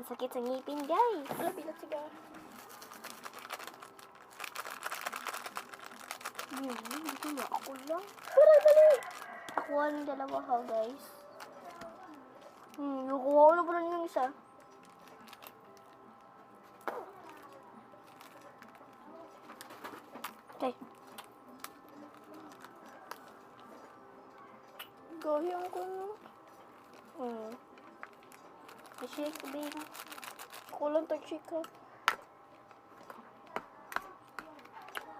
Masakit sa ngipin, guys. Wala, pilat siya. Hindi ko na ako lang. Tara, dali! Nakuha ng dalawa ha, guys. Nakuha ko na pala yung isa. Okay. Gayang ko na. I-shake, baby. Kulang to, chika.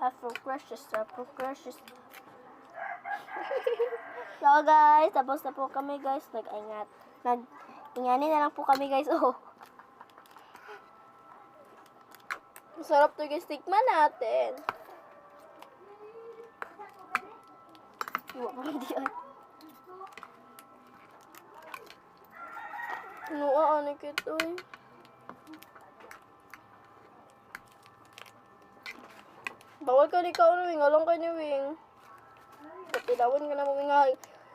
Afro crushes. So guys, tapos na po kami guys. Nag-ingani na lang po kami guys. Oh. Masarap to, guys. Tikman natin. Iwa pa hindi ay. Ano kito eh. Bawal ka ni Kao na Wing. Alam ka ni Wing. Pagtilawan ka na mo nga.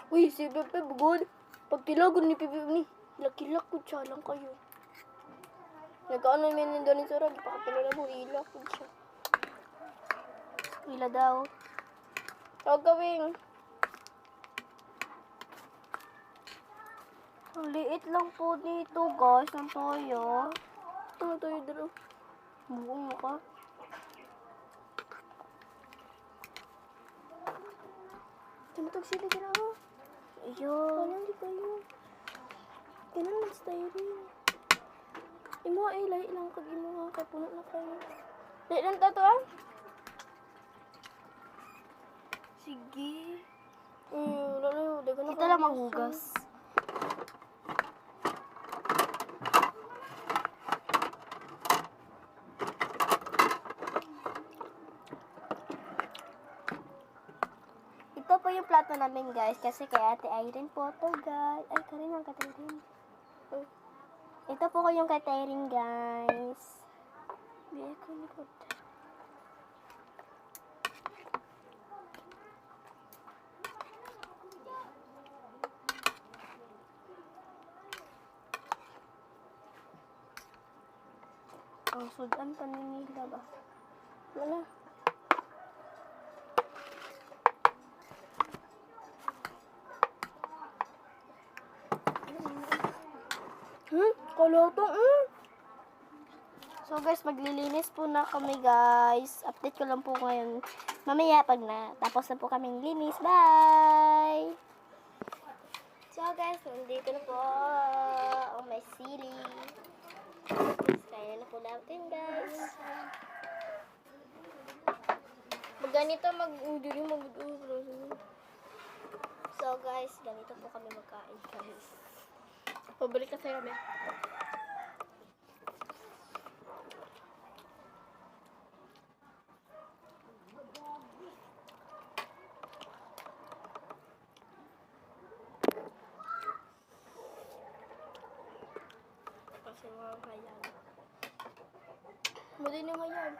Uy, si Pepe bugod. Pagtilagon ni Pepe ni. Hilak-hilak ko siya lang kayo. Nagkaano namin nito ni Sarag. Pakapila na mo. Hilak ko siya. Wila daw. Tawag ka, Wing. Ang liit lang po dito guys. Ang toyo. Ano tayo dito? Buong ka. Tumatag sila ka na ako. Ayun. Wala, hindi kayo. Ganun lang styling. Imo ay lahi lang kag imo nga kay puno na kayo. Lahi lang tato ah. Sige. Wala na, dagan na Ito lang maghugas. Ito po yung plato namin guys. Kasi kay Ate Irene po to guys. Ay, karin ang Catherine. Ito po ko yung Catherine guys. Biya ko ni po. Ang sudan pa nila ba? Wala. Kaloto. So guys, maglilinis po na kami guys. Update ko lang po ngayon. Mamaya pag na tapos na po kaming linis. Bye! So guys, nandito na po ang may sili. Kaya na po natin guys. Pag ganito mag-udiri So guys, ganito po kami magkain guys. Pabalik ka sa'yo kami. Kasi mga kayan. Muli na ngayon.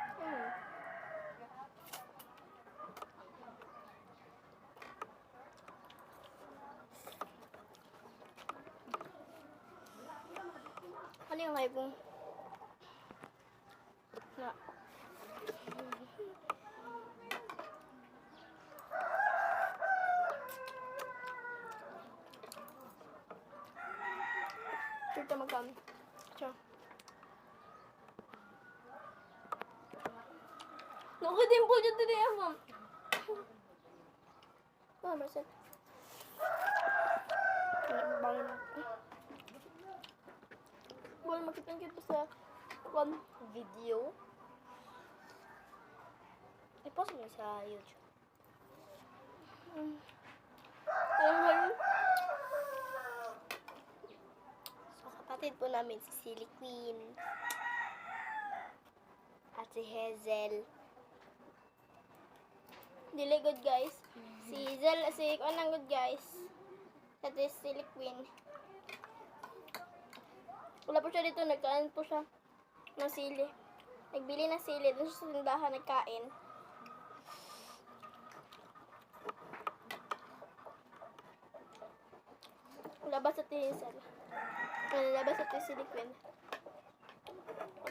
Ano yung ngayon pong? Na. Sure magkam. Ciao. Naku, din po dyan din yan, ma'am. Marcel. Bangon ako. Bawal makipin pa sa one Video. I-post mo sa YouTube. Alam. So, kapatid po namin si Silly Queen. At si Hazel. Dili good guys. Si Anang good guys. That is Silly Queen. Wala po siya dito, nagkaan po siya ng sili. Nagbili ng sili, doon sa tindahan nagkain. Labas sa Hazel. Labas sa Silly Queen.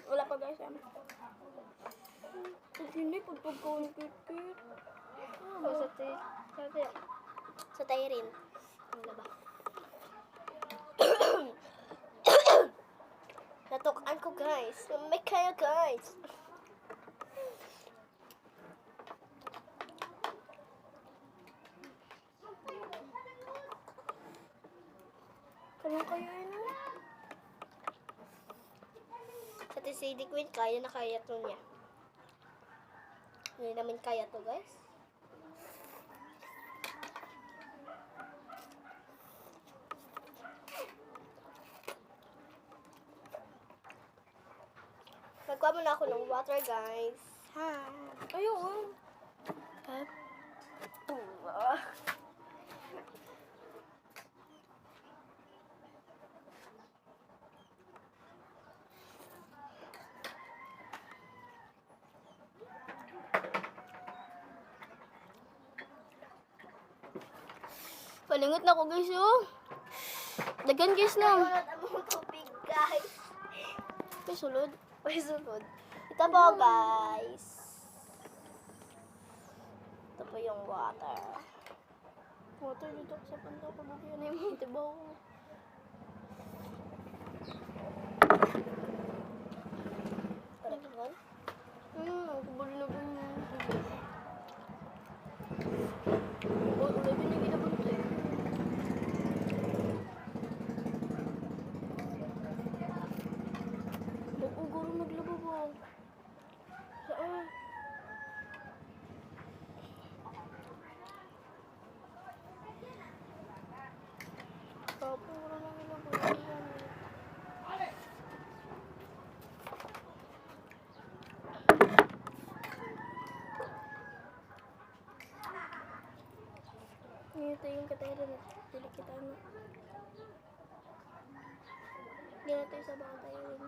Wala pa guys. Hindi, pagpag ko ng kit-kit. Sa tayo rin. Wala ba? Natukaan ko guys. May kaya guys. Kailan kayo yun? Sa TCD Queen, kaya na kaya to niya. Hindi namin kaya to guys. Nagkuha muna ako ng water guys. Ha. Ayun. Ha? Palingot na ko guys oh. Dagan guys na. Wala tamang tubig guys. May sulod. May sunod. Ito po guys. Ito po yung water. Water dito sa pantaw ko. Bugyan na yung tibaw. Parang ganun. Kubuli na ba yung tubig? Ulay din yung ginabunto eh. Mag-uguro naglaba ba? Saan? Tapos wala nang ilaba. Ito yung katera na pili kita na. Hindi na tayo sa bata yun.